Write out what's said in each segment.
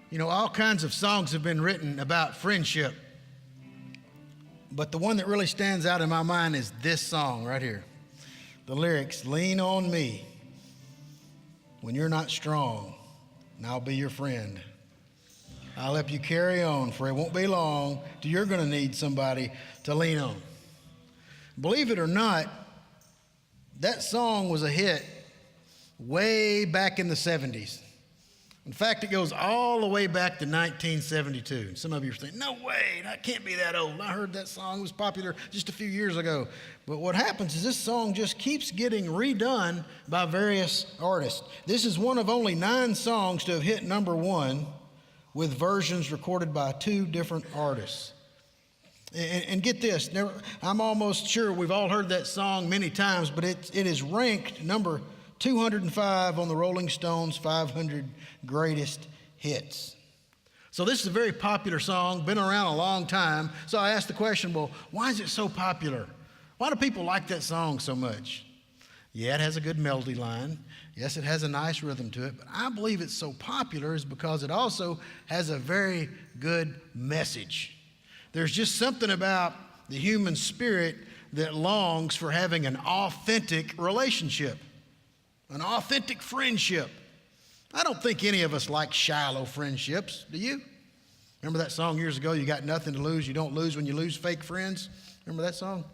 You know, all kinds of songs have been written about friendship, but the one that really stands out in my mind is this song right here. The lyrics, lean on me when you're not strong, and I'll be your friend. I'll help you carry on, for it won't be long till you're going to need somebody to lean on. Believe it or not, that song was a hit way back in the 70s. In fact, it goes all the way back to 1972. Some of you are saying, no way, that can't be that old. I heard that song was popular just a few years ago. But what happens is this song just keeps getting redone by various artists. This is one of only 9 songs to have hit number 1 with versions recorded by 2 different artists. And get this, I'm almost sure we've all heard that song many times, but it is ranked number 205 on the Rolling Stones 500 Greatest Hits. So this is a very popular song, been around a long time. So I asked the question, well, why is it so popular? Why do people like that song so much? Yeah, it has a good melody line. Yes, it has a nice rhythm to it. But I believe it's so popular is because it also has a very good message. There's just something about the human spirit that longs for having an authentic relationship. An authentic friendship. I don't think any of us like shallow friendships, do you? Remember that song years ago, you got nothing to lose, you don't lose when you lose fake friends? Remember that song?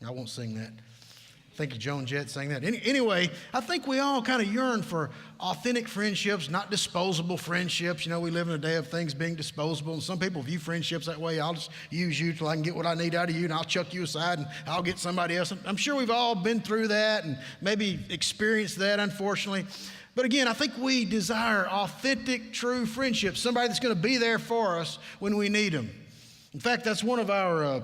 I won't sing that. I think Joan Jett sang that. Anyway, I think we all kind of yearn for authentic friendships, not disposable friendships. You know, we live in a day of things being disposable, and some people view friendships that way. I'll just use you till I can get what I need out of you, and I'll chuck you aside, and I'll get somebody else. I'm sure we've all been through that and maybe experienced that, unfortunately. But again, I think we desire authentic, true friendships, somebody that's going to be there for us when we need them. In fact, that's one of our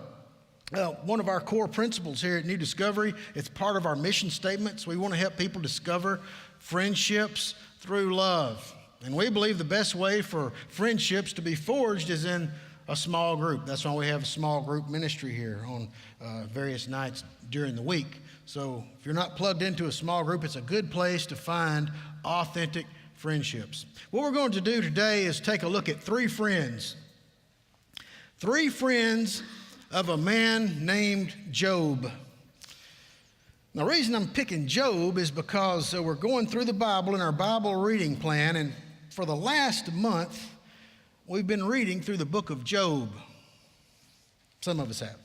core principles here at New Discovery. It's part of our mission statements. We want to help people discover friendships through love. And we believe the best way for friendships to be forged is in a small group. That's why we have a small group ministry here on various nights during the week. So if you're not plugged into a small group, it's a good place to find authentic friendships. What we're going to do today is take a look at 3 friends. 3 friends of a man named Job. Now, the reason I'm picking Job is because we're going through the Bible in our Bible reading plan, and for the last month, we've been reading through the book of Job. Some of us have.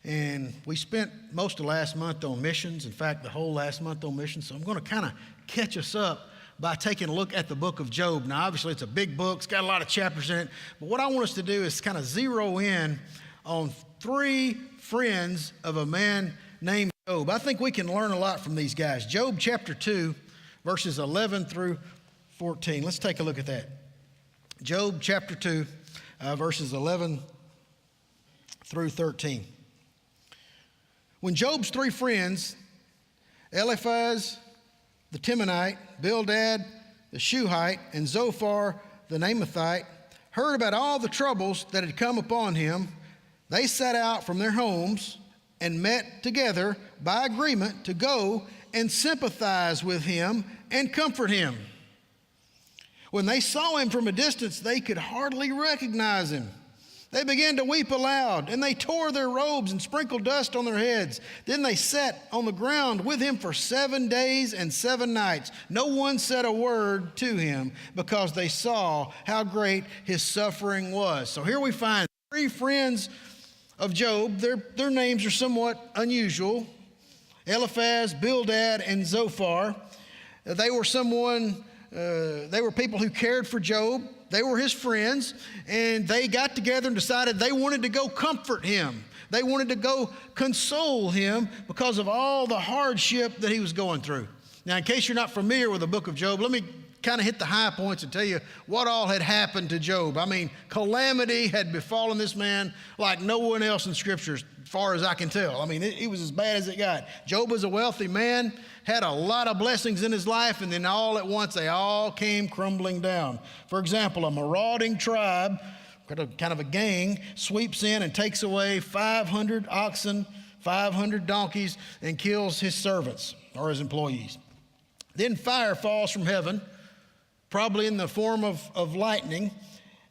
And we spent most of last month on missions, in fact, the whole last month on missions, so I'm going to kind of catch us up by taking a look at the book of Job. Now, obviously, it's a big book. It's got a lot of chapters in it. But what I want us to do is kind of zero in on 3 friends of a man named Job. I think we can learn a lot from these guys. Job chapter 2, verses 11 through 14. Let's take a look at that. Job chapter 2, verses 11 through 13. When Job's 3 friends, Eliphaz the Temanite, Bildad the Shuhite, and Zophar the Naamathite, heard about all the troubles that had come upon him, they set out from their homes and met together by agreement to go and sympathize with him and comfort him. When they saw him from a distance, they could hardly recognize him. They began to weep aloud, and they tore their robes and sprinkled dust on their heads. Then they sat on the ground with him for 7 days and 7 nights. No one said a word to him because they saw how great his suffering was. So here we find 3 friends of Job. Their names are somewhat unusual. Eliphaz, Bildad, and Zophar. They were people who cared for Job. They were his friends, and they got together and decided they wanted to go comfort him. They wanted to go console him because of all the hardship that he was going through. Now, in case you're not familiar with the book of Job, let me kind of hit the high points and tell you what all had happened to Job. I mean, calamity had befallen this man like no one else in Scripture, as far as I can tell. I mean, it was as bad as it got. Job was a wealthy man, had a lot of blessings in his life, and then all at once they all came crumbling down. For example, a marauding tribe, kind of a gang, sweeps in and takes away 500 oxen, 500 donkeys, and kills his servants or his employees. Then fire falls from heaven, probably in the form of lightning,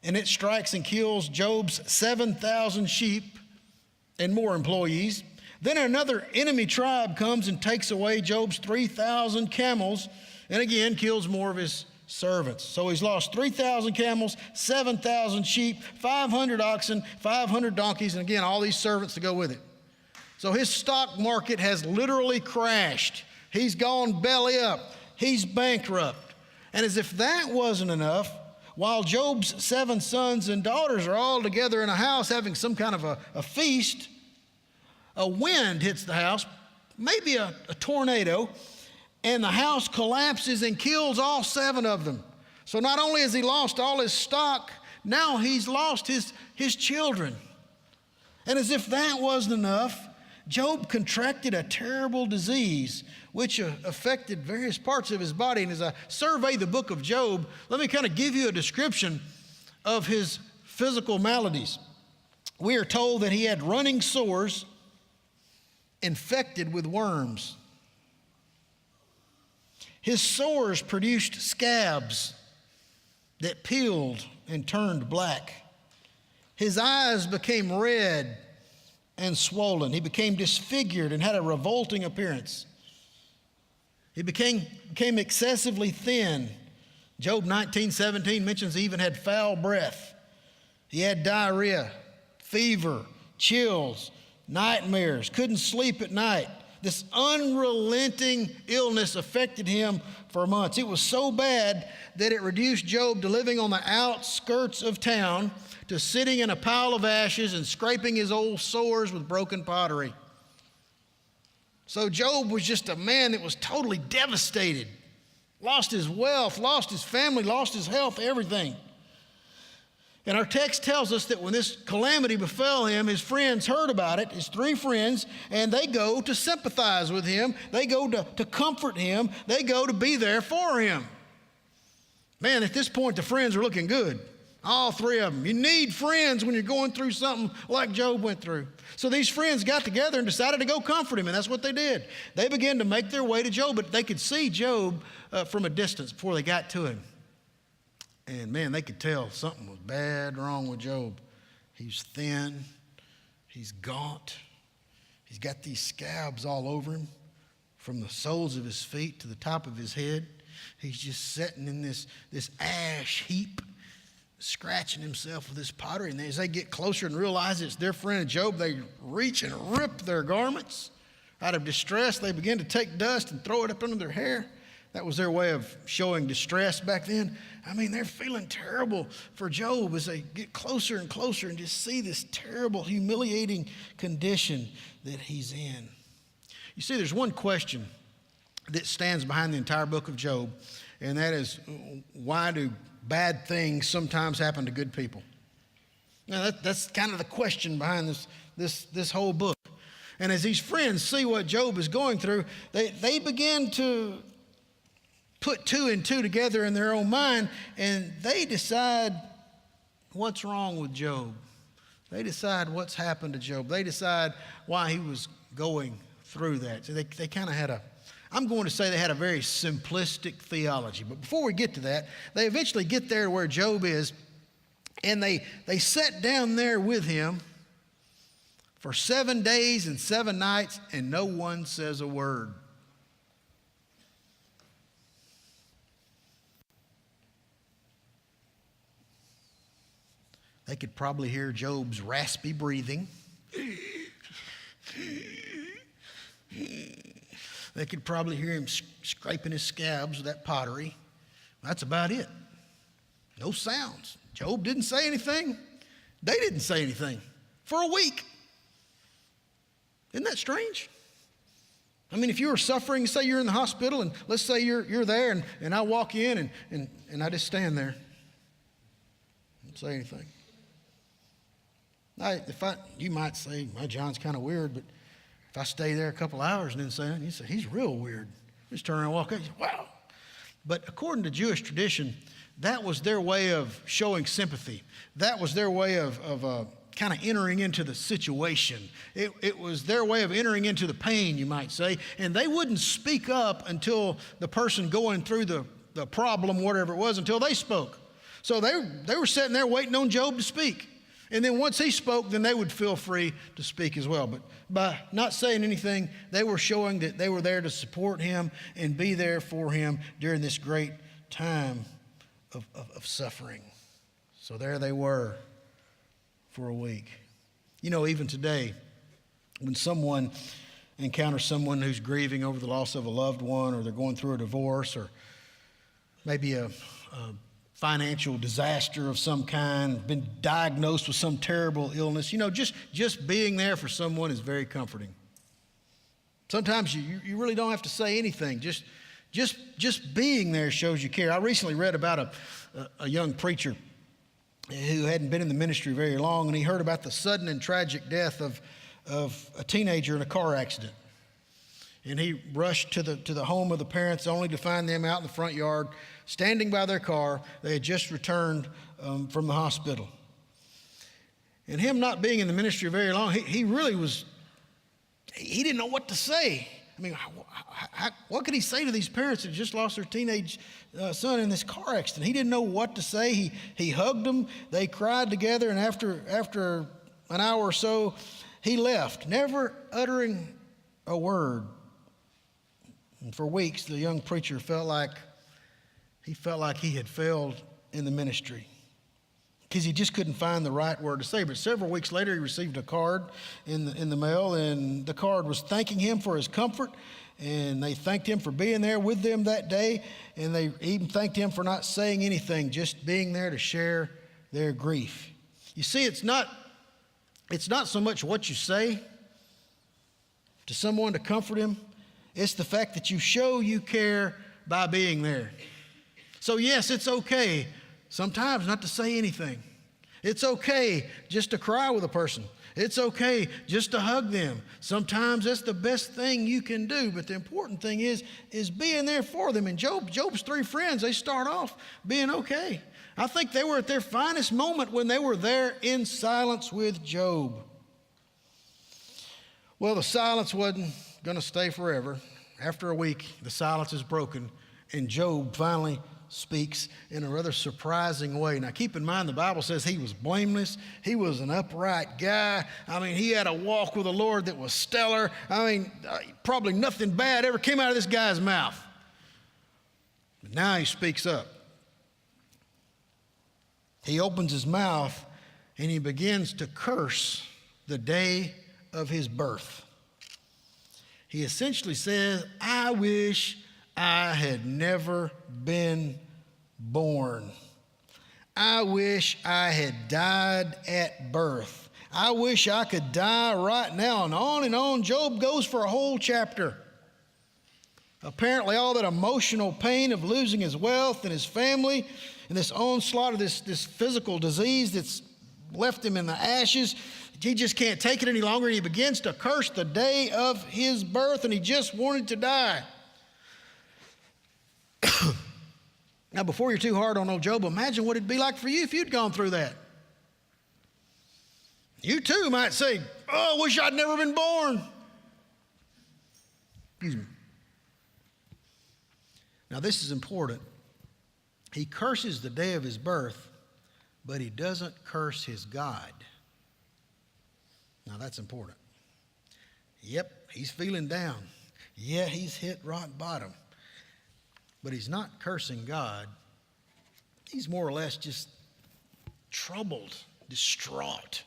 and it strikes and kills Job's 7,000 sheep and more employees. Then another enemy tribe comes and takes away Job's 3,000 camels, and again kills more of his servants. So he's lost 3,000 camels, 7,000 sheep, 500 oxen, 500 donkeys, and again, all these servants to go with it. So his stock market has literally crashed. He's gone belly up. He's bankrupt. And as if that wasn't enough, while Job's 7 sons and daughters are all together in a house having some kind of a feast, a wind hits the house, maybe a tornado, and the house collapses and kills all 7 of them. So not only has he lost all his stock, now he's lost his children. And as if that wasn't enough, Job contracted a terrible disease which affected various parts of his body. And as I survey the book of Job, let me kind of give you a description of his physical maladies. We are told that he had running sores infected with worms. His sores produced scabs that peeled and turned black. His eyes became red and swollen. He became disfigured and had a revolting appearance. He became excessively thin. Job 19:17 mentions he even had foul breath. He had diarrhea, fever, chills, nightmares, couldn't sleep at night. This unrelenting illness affected him for months. It was so bad that it reduced Job to living on the outskirts of town, to sitting in a pile of ashes and scraping his old sores with broken pottery. So Job was just a man that was totally devastated. Lost his wealth, lost his family, lost his health, everything. And our text tells us that when this calamity befell him, his friends heard about it, his 3 friends, and they go to sympathize with him. They go to comfort him. They go to be there for him. Man, at this point, the friends are looking good. All 3 of them. You need friends when you're going through something like Job went through. So these friends got together and decided to go comfort him, and that's what they did. They began to make their way to Job, but they could see Job from a distance before they got to him. And man, they could tell something was bad wrong with Job. He's thin, he's gaunt, he's got these scabs all over him from the soles of his feet to the top of his head. He's just sitting in this ash heap, scratching himself with this pottery. And as they get closer and realize it's their friend Job, they reach and rip their garments. Out of distress, they begin to take dust and throw it up under their hair. That was their way of showing distress back then. I mean, they're feeling terrible for Job as they get closer and closer and just see this terrible, humiliating condition that he's in. You see, there's one question that stands behind the entire book of Job, and that is, why do bad things sometimes happen to good people? Now, that's kind of the question behind this whole book. And as these friends see what Job is going through, they begin to put 2 and 2 together in their own mind, and they decide what's wrong with Job. They decide what's happened to Job. They decide why he was going through that. So they kind of had I'm going to say they had a very simplistic theology. But before we get to that, they eventually get there where Job is, and they sat down there with him for 7 days and 7 nights, and no one says a word. They could probably hear Job's raspy breathing. They could probably hear him scraping his scabs with that pottery. That's about it. No sounds. Job didn't say anything. They didn't say anything for a week. Isn't that strange? I mean, if you were suffering, say you're in the hospital, and let's say you're there, and I walk in, and I just stand there. Don't say anything. You might say, well, John's kind of weird, but if I stay there a couple hours and then say, you say, he's real weird. Just turn around and walk out. Wow. But according to Jewish tradition, that was their way of showing sympathy. That was their way of kind of entering into the situation. It was their way of entering into the pain, you might say. And they wouldn't speak up until the person going through the the problem, whatever it was, until they spoke. So they were sitting there waiting on Job to speak. And then once he spoke, then they would feel free to speak as well. But by not saying anything, they were showing that they were there to support him and be there for him during this great time of suffering. So there they were for a week. You know, even today, when someone encounters someone who's grieving over the loss of a loved one, or they're going through a divorce, or maybe a financial disaster of some kind, been diagnosed with some terrible illness, you know, just being there for someone is very comforting. Sometimes you really don't have to say anything. Just being there shows you care. I recently read about a young preacher who hadn't been in the ministry very long, and he heard about the sudden and tragic death of a teenager in a car accident. And he rushed to the home of the parents, only to find them out in the front yard, standing by their car. They had just returned from the hospital. And him not being in the ministry very long, he really was, he didn't know what to say. I mean, what could he say to these parents that just lost their teenage son in this car accident? He didn't know what to say. He hugged them. They cried together, and after an hour or so, he left, never uttering a word. And for weeks, the young preacher felt like he had failed in the ministry because he just couldn't find the right word to say. But several weeks later, he received a card in the mail, and the card was thanking him for his comfort, and they thanked him for being there with them that day, and they even thanked him for not saying anything, just being there to share their grief. You see, it's not so much what you say to someone to comfort him. It's the fact that you show you care by being there. So yes, it's okay sometimes not to say anything. It's okay just to cry with a person. It's okay just to hug them. Sometimes that's the best thing you can do, but the important thing is being there for them. And Job's three friends, they start off being okay. I think they were at their finest moment when they were there in silence with Job. Well, the silence wasn't going to stay forever. After a week, the silence is broken, and Job finally speaks in a rather surprising way. Now, keep in mind, the Bible says he was blameless. He was an upright guy. I mean, he had a walk with the Lord that was stellar. I mean, probably nothing bad ever came out of this guy's mouth. But now he speaks up. He opens his mouth, and he begins to curse the day of his birth. He essentially says, I wish I had never been born. I wish I had died at birth. I wish I could die right now. And on Job goes for a whole chapter. Apparently all that emotional pain of losing his wealth and his family and this onslaught of this physical disease that's left him in the ashes, he just can't take it any longer. He begins to curse the day of his birth, and he just wanted to die. Now, before you're too hard on old Job, imagine what it'd be like for you if you'd gone through that. You too might say, oh, I wish I'd never been born. Excuse me. Now, this is important. He curses the day of his birth, but he doesn't curse his God. Now, that's important. Yep, he's feeling down. Yeah, he's hit rock bottom. But he's not cursing God. He's more or less just troubled, distraught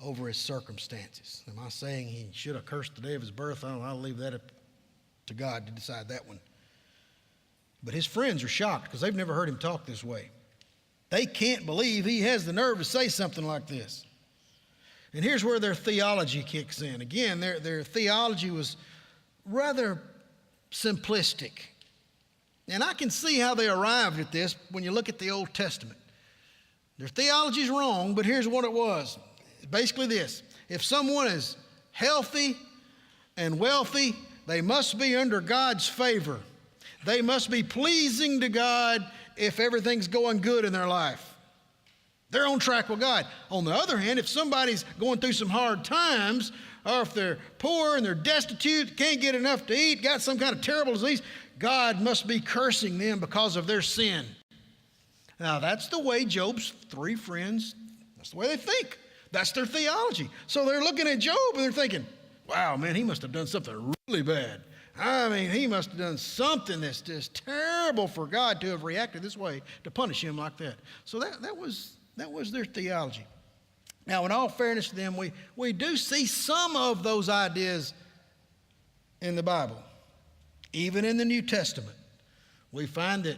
over his circumstances. Am I saying he should have cursed the day of his birth? I don't know. I'll leave that up to God to decide that one. But his friends are shocked because they've never heard him talk this way. They can't believe he has the nerve to say something like this. And here's where their theology kicks in. Again, their theology was rather simplistic. And I can see how they arrived at this when you look at the Old Testament. Their theology's wrong, but here's what it was. Basically this: if someone is healthy and wealthy, they must be under God's favor. They must be pleasing to God if everything's going good in their life. They're on track with God. On the other hand, if somebody's going through some hard times, or if they're poor and they're destitute, can't get enough to eat, got some kind of terrible disease, God must be cursing them because of their sin. Now, that's the way Job's three friends, that's the way they think. That's their theology. So they're looking at Job and they're thinking, wow, man, he must have done something really bad. I mean, he must have done something that's just terrible for God to have reacted this way to punish him like that. So that was their theology. Now, in all fairness to them, we do see some of those ideas in the Bible. Even in the New Testament, we find that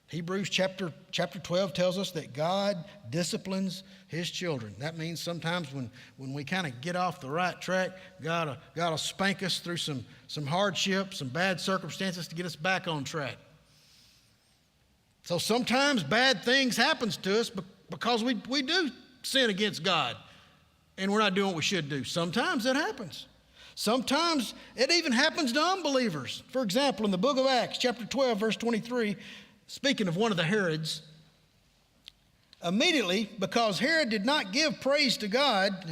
Hebrews chapter 12 tells us that God disciplines his children. That means sometimes when we kind of get off the right track, God will spank us through some hardship, some bad circumstances to get us back on track. So sometimes bad things happens to us because we do sin against God and we're not doing what we should do. Sometimes that happens. Sometimes it even happens to unbelievers. For example, in the book of Acts, chapter 12, verse 23, speaking of one of the Herods, immediately, because Herod did not give praise to God,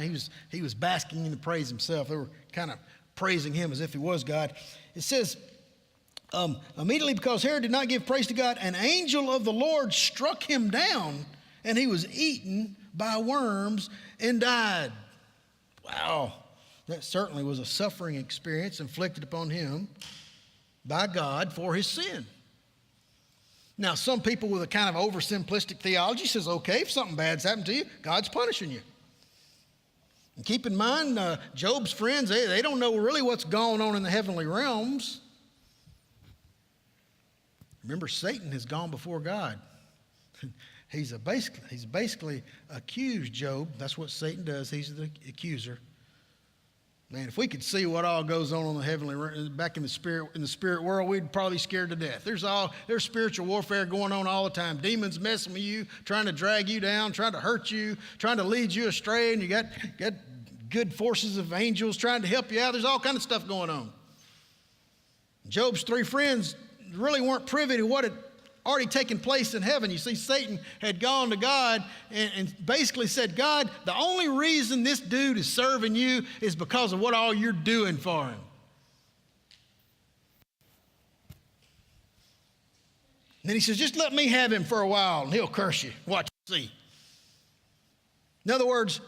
he was basking in the praise himself. They were kind of praising him as if he was God. It says, immediately because Herod did not give praise to God, an angel of the Lord struck him down, and he was eaten by worms and died. Wow. That certainly was a suffering experience inflicted upon him by God for his sin. Now, some people with a kind of oversimplistic theology says, okay, if something bad's happened to you, God's punishing you. And keep in mind, Job's friends, they don't know really what's going on in the heavenly realms. Remember, Satan has gone before God. He's basically accused Job. That's what Satan does. He's the accuser. Man, if we could see what all goes on the heavenly, back in the spirit world, we'd probably be scared to death. There's spiritual warfare going on all the time. Demons messing with you, trying to drag you down, trying to hurt you, trying to lead you astray, and you got good forces of angels trying to help you out. There's all kinds of stuff going on. Job's three friends really weren't privy to what had already taken place in heaven. You see, Satan had gone to God and basically said, God, the only reason this dude is serving you is because of what all you're doing for him. And then he says, just let me have him for a while and he'll curse you. Watch and see. In other words,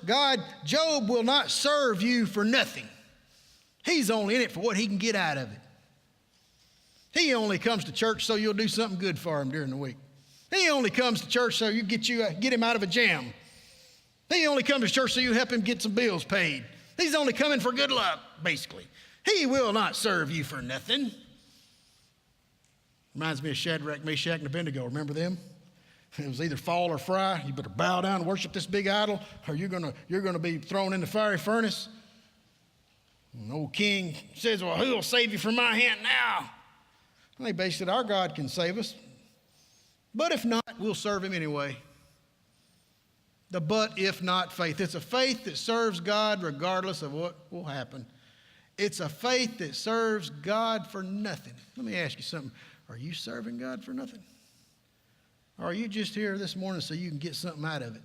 Job will not serve you for nothing. He's only in it for what he can get out of it. He only comes to church so you'll do something good for him during the week. He only comes to church so you get him out of a jam. He only comes to church so you help him get some bills paid. He's only coming for good luck, basically. He will not serve you for nothing. Reminds me of Shadrach, Meshach, and Abednego. Remember them? It was either fall or fry. You better bow down and worship this big idol, or you're gonna be thrown in the fiery furnace. And the old king says, well, who will save you from my hand now? And they basically said, our God can save us. But if not, we'll serve him anyway. The but if not faith. It's a faith that serves God regardless of what will happen. It's a faith that serves God for nothing. Let me ask you something. Are you serving God for nothing? Or are you just here this morning so you can get something out of it?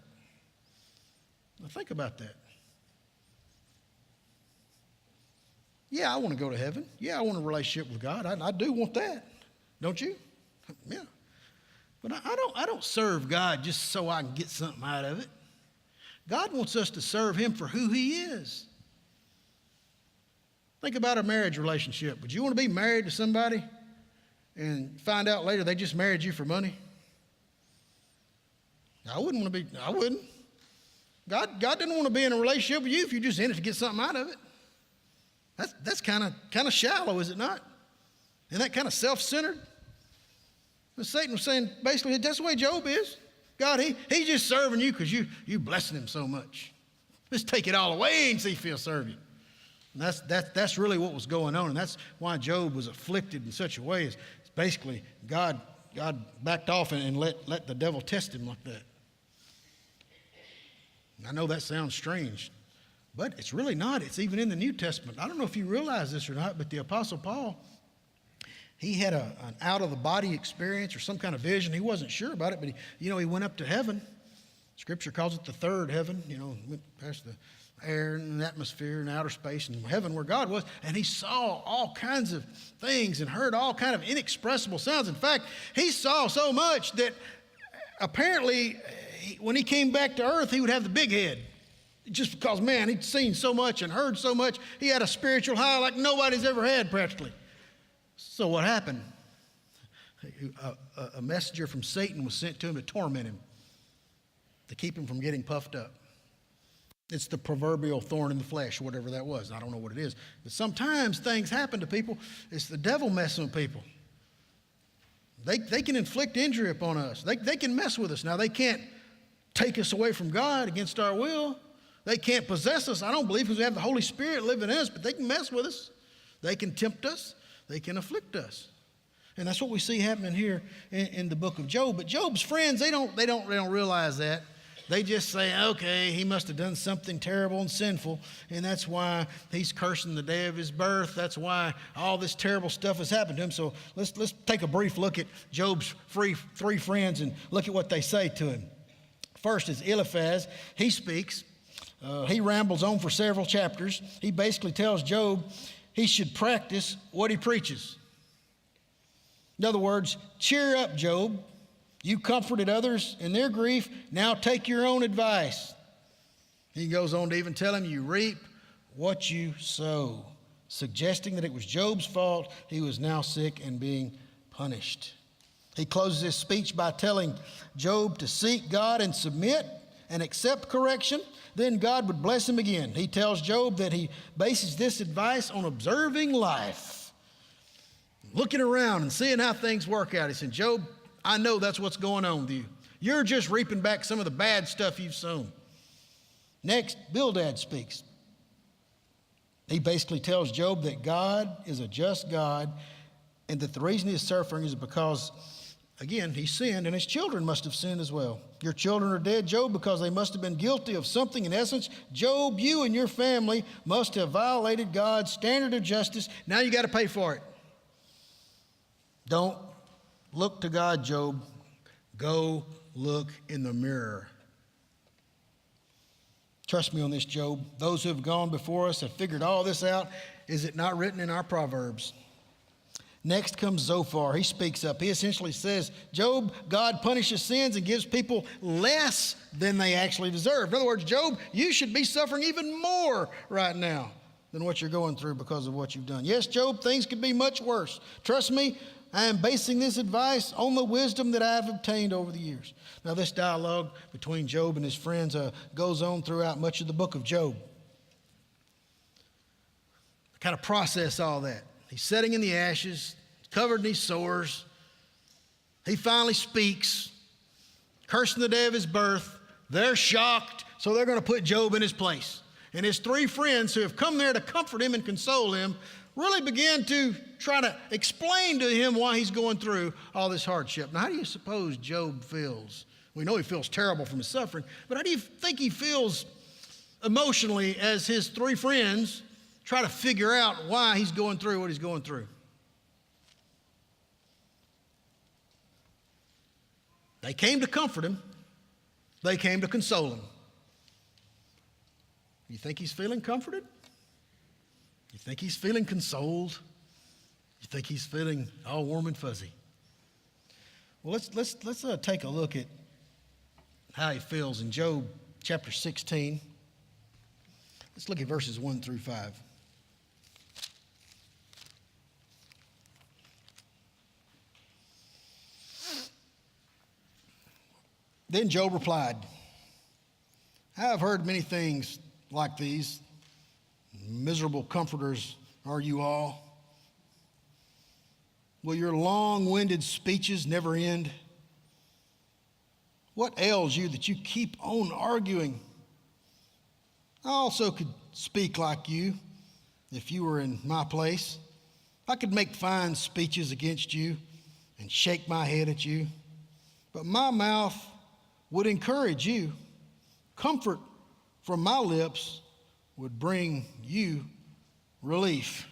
Now think about that. Yeah, I want to go to heaven. Yeah, I want a relationship with God. I do want that. Don't you? Yeah. But I don't serve God just so I can get something out of it. God wants us to serve him for who he is. Think about a marriage relationship. Would you want to be married to somebody and find out later they just married you for money? I wouldn't. God didn't want to be in a relationship with you if you're just in it to get something out of it. That's kind of shallow, is it not? Isn't that kind of self-centered? But Satan was saying, basically, that's the way Job is. God, he's just serving you because you blessing him so much. Just take it all away and see if he'll serve you. And that's really what was going on, and that's why Job was afflicted in such a way. It's basically God backed off and let the devil test him like that. I know that sounds strange. But it's really not. It's even in the New Testament. I don't know if you realize this or not, but the Apostle Paul, he had an out-of-the-body experience or some kind of vision. He wasn't sure about it, but he went up to heaven. Scripture calls it the third heaven. Went past air and atmosphere and outer space and heaven where God was, and he saw all kinds of things and heard all kinds of inexpressible sounds. In fact, he saw so much that apparently when he came back to earth, he would have the big head. Just because, man, he'd seen so much and heard so much, he had a spiritual high like nobody's ever had practically. So what happened? A messenger from Satan was sent to him to torment him, to keep him from getting puffed up. It's the proverbial thorn in the flesh, whatever that was. I don't know what it is. But sometimes things happen to people. It's the devil messing with people. They can inflict injury upon us. They can mess with us. Now, they can't take us away from God against our will. They can't possess us, I don't believe, because we have the Holy Spirit living in us, but they can mess with us. They can tempt us. They can afflict us. And that's what we see happening here in the book of Job. But Job's friends, they don't realize that. They just say, okay, he must have done something terrible and sinful, and that's why he's cursing the day of his birth. That's why all this terrible stuff has happened to him. So let's take a brief look at Job's three friends and look at what they say to him. First is Eliphaz. He speaks. He rambles on for several chapters. He basically tells Job he should practice what he preaches. In other words, cheer up, Job. You comforted others in their grief. Now take your own advice. He goes on to even tell him, you reap what you sow, suggesting that it was Job's fault. He was now sick and being punished. He closes his speech by telling Job to seek God and submit and accept correction. Then God would bless him again. He tells Job that he bases this advice on observing life, looking around and seeing how things work out. He said, Job, I know that's what's going on with you. You're just reaping back some of the bad stuff you've sown. Next, Bildad speaks. He basically tells Job that God is a just God and that the reason he's suffering is because, again, he sinned and his children must have sinned as well. Your children are dead, Job, because they must have been guilty of something. In essence, Job, you and your family must have violated God's standard of justice. Now you got to pay for it. Don't look to God, Job. Go look in the mirror. Trust me on this, Job. Those who have gone before us have figured all this out. Is it not written in our Proverbs? Next comes Zophar. He speaks up. He essentially says, Job, God punishes sins and gives people less than they actually deserve. In other words, Job, you should be suffering even more right now than what you're going through because of what you've done. Yes, Job, things could be much worse. Trust me, I am basing this advice on the wisdom that I've obtained over the years. Now, this dialogue between Job and his friends goes on throughout much of the book of Job. Kind of process all that. He's sitting in the ashes, covered in these sores. He finally speaks, cursing the day of his birth. They're shocked, so they're going to put Job in his place. And his three friends who have come there to comfort him and console him really began to try to explain to him why he's going through all this hardship. Now, how do you suppose Job feels? We know he feels terrible from his suffering, but how do you think he feels emotionally as his three friends try to figure out why he's going through what he's going through? They came to comfort him. They came to console him. You think he's feeling comforted? You think he's feeling consoled? You think he's feeling all warm and fuzzy? Well, let's take a look at how he feels in Job chapter 16. Let's look at verses 1 through 5. Then Job replied, I have heard many things like these. Miserable comforters are you all. Will your long-winded speeches never end? What ails you that you keep on arguing? I also could speak like you if you were in my place. I could make fine speeches against you and shake my head at you, but my mouth would encourage you. Comfort from my lips would bring you relief.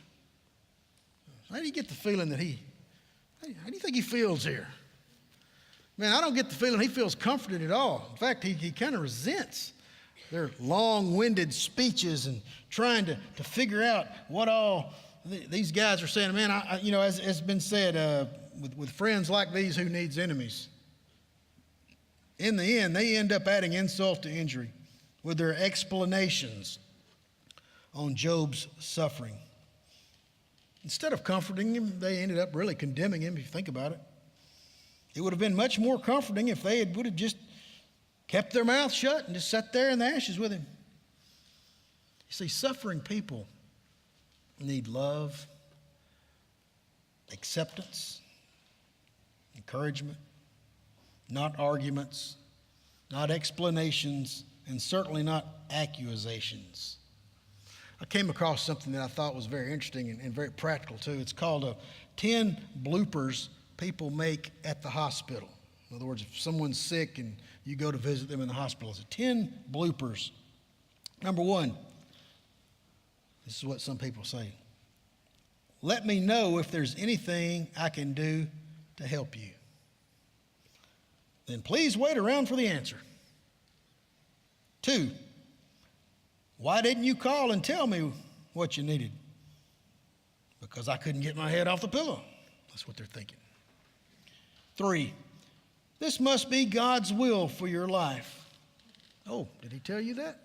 How do you get the feeling that how do you think he feels here? Man, I don't get the feeling he feels comforted at all. In fact, he kind of resents their long-winded speeches and trying to figure out what all these guys are saying. Man, as has been said, with friends like these, who needs enemies? In the end, they end up adding insult to injury with their explanations on Job's suffering. Instead of comforting him, they ended up really condemning him, if you think about it. It would have been much more comforting if they would have just kept their mouth shut and just sat there in the ashes with him. You see, suffering people need love, acceptance, encouragement, not arguments, not explanations, and certainly not accusations. I came across something that I thought was very interesting and very practical too. It's called 10 bloopers people make at the hospital. In other words, if someone's sick and you go to visit them in the hospital, it's 10 bloopers. Number one, this is what some people say. Let me know if there's anything I can do to help you. Then please wait around for the answer. 2, why didn't you call and tell me what you needed? Because I couldn't get my head off the pillow. That's what they're thinking. 3, this must be God's will for your life. Oh, did he tell you that?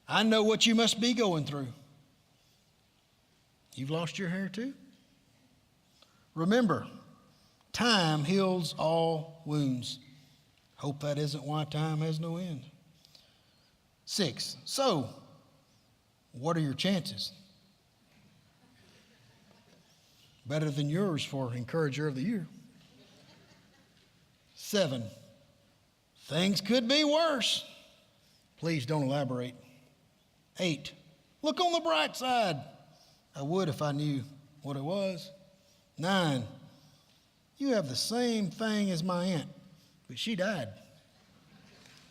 I know what you must be going through. You've lost your hair too? Remember, time heals all wounds. Hope that isn't why time has no end. 6, so what are your chances? Better than yours for Encourager of the Year. 7, things could be worse. Please don't elaborate. 8, look on the bright side. I would if I knew what it was. 9, you have the same thing as my aunt, but she died.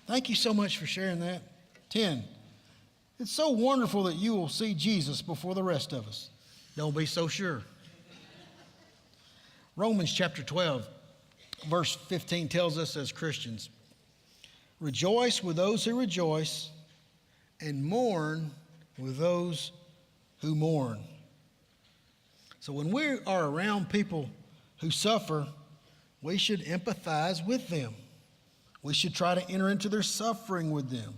Thank you so much for sharing that. 10, it's so wonderful that you will see Jesus before the rest of us. Don't be so sure. Romans chapter 12, verse 15 tells us as Christians, rejoice with those who rejoice and mourn with those who mourn. So when we are around people who suffer, we should empathize with them. We should try to enter into their suffering with them.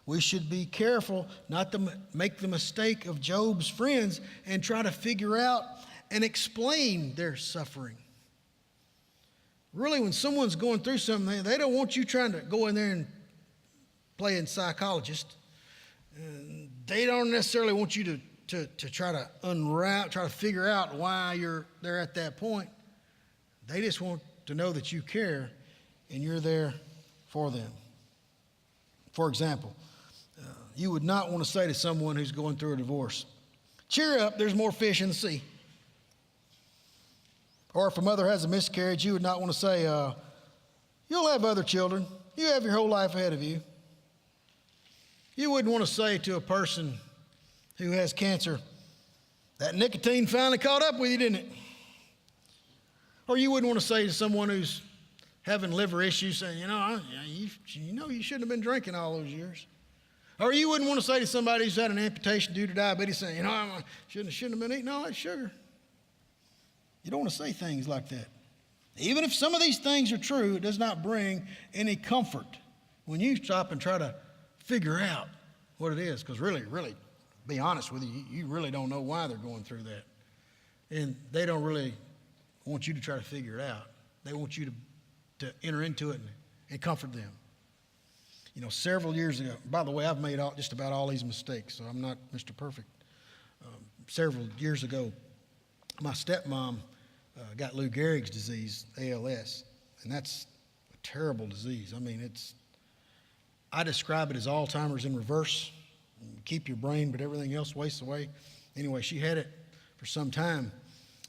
We should be careful not to make the mistake of Job's friends and try to figure out and explain their suffering. Really, when someone's going through something, they don't want you trying to go in there and playing psychologist. They don't necessarily want you to try to unwrap, try to figure out why they're at that point. They just want to know that you care and you're there for them. For example, you would not want to say to someone who's going through a divorce, cheer up, there's more fish in the sea. Or if a mother has a miscarriage, you would not want to say, you'll have other children. You have your whole life ahead of you. You wouldn't want to say to a person who has cancer, that nicotine finally caught up with you, didn't it? Or you wouldn't want to say to someone who's having liver issues, saying, you shouldn't have been drinking all those years. Or you wouldn't want to say to somebody who's had an amputation due to diabetes, saying, I shouldn't have been eating all that sugar. You don't want to say things like that. Even if some of these things are true, it does not bring any comfort when you stop and try to figure out what it is. Because really, be honest with you, you really don't know why they're going through that. And they don't really want you to try to figure it out. They want you to enter into it and comfort them. Several years ago, by the way, I've made just about all these mistakes, so I'm not Mr. Perfect. Several years ago, my stepmom got Lou Gehrig's disease, ALS, and that's a terrible disease. I describe it as Alzheimer's in reverse. You keep your brain, but everything else wastes away. Anyway, she had it for some time,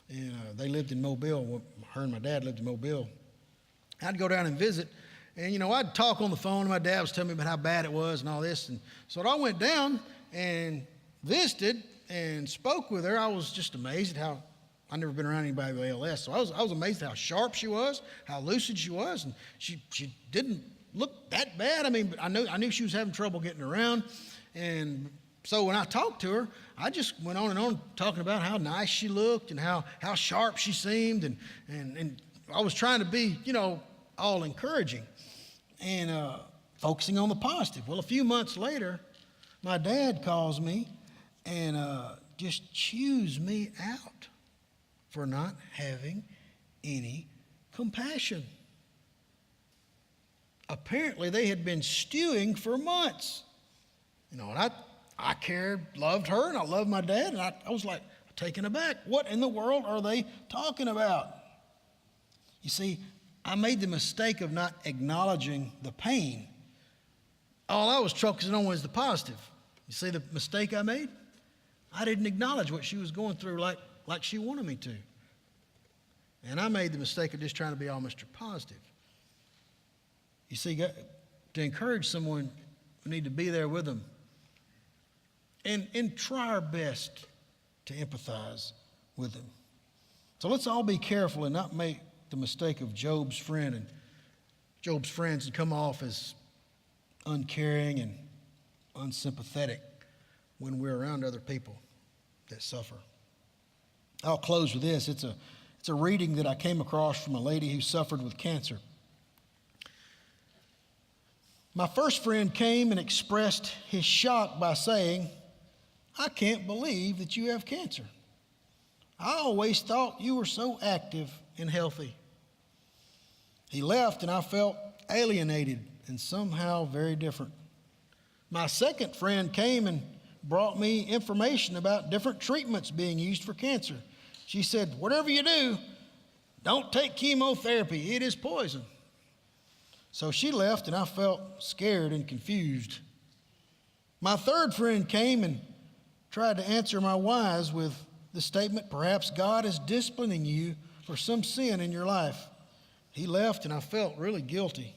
and they lived in Mobile. Her and my dad lived in Mobile. I'd go down and visit, and, I'd talk on the phone, and my dad was telling me about how bad it was and all this. And so I went down and visited and spoke with her. I was just amazed at how I'd never been around anybody with ALS. So I was amazed at how sharp she was, how lucid she was. And she didn't look that bad. I mean, but I knew she was having trouble getting around. And so when I talked to her, I just went on and on talking about how nice she looked and how sharp she seemed. And I was trying to be, all encouraging and focusing on the positive. Well, a few months later, my dad calls me and just chews me out for not having any compassion. Apparently, they had been stewing for months. And I cared, loved her, and I loved my dad, and I was like taken aback. What in the world are they talking about? You see, I made the mistake of not acknowledging the pain. All I was focusing on was the positive. You see the mistake I made? I didn't acknowledge what she was going through like she wanted me to. And I made the mistake of just trying to be all Mr. Positive. You see, to encourage someone, we need to be there with them and try our best to empathize with them. So let's all be careful and not make the mistake of Job's friend and Job's friends and come off as uncaring and unsympathetic when we're around other people that suffer. I'll close with this. It's a reading that I came across from a lady who suffered with cancer. My first friend came and expressed his shock by saying, "I can't believe that you have cancer. I always thought you were so active and healthy." He left and I felt alienated and somehow very different. My second friend came and brought me information about different treatments being used for cancer. She said, "Whatever you do, don't take chemotherapy. It is poison." So she left and I felt scared and confused. My third friend came and tried to answer my whys with the statement, "Perhaps God is disciplining you for some sin in your life." He left and I felt really guilty.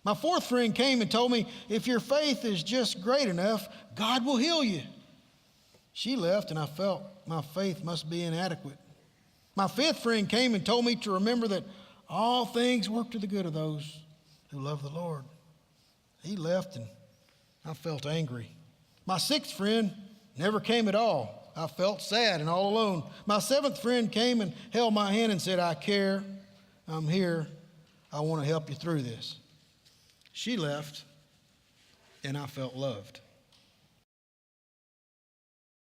My fourth friend came and told me, "If your faith is just great enough, God will heal you." She left and I felt my faith must be inadequate. My fifth friend came and told me to remember that all things work to the good of those who love the Lord. He left and I felt angry. My sixth friend never came at all. I felt sad and all alone. My seventh friend came and held my hand and said, "I care. I'm here. I want to help you through this." She left and I felt loved.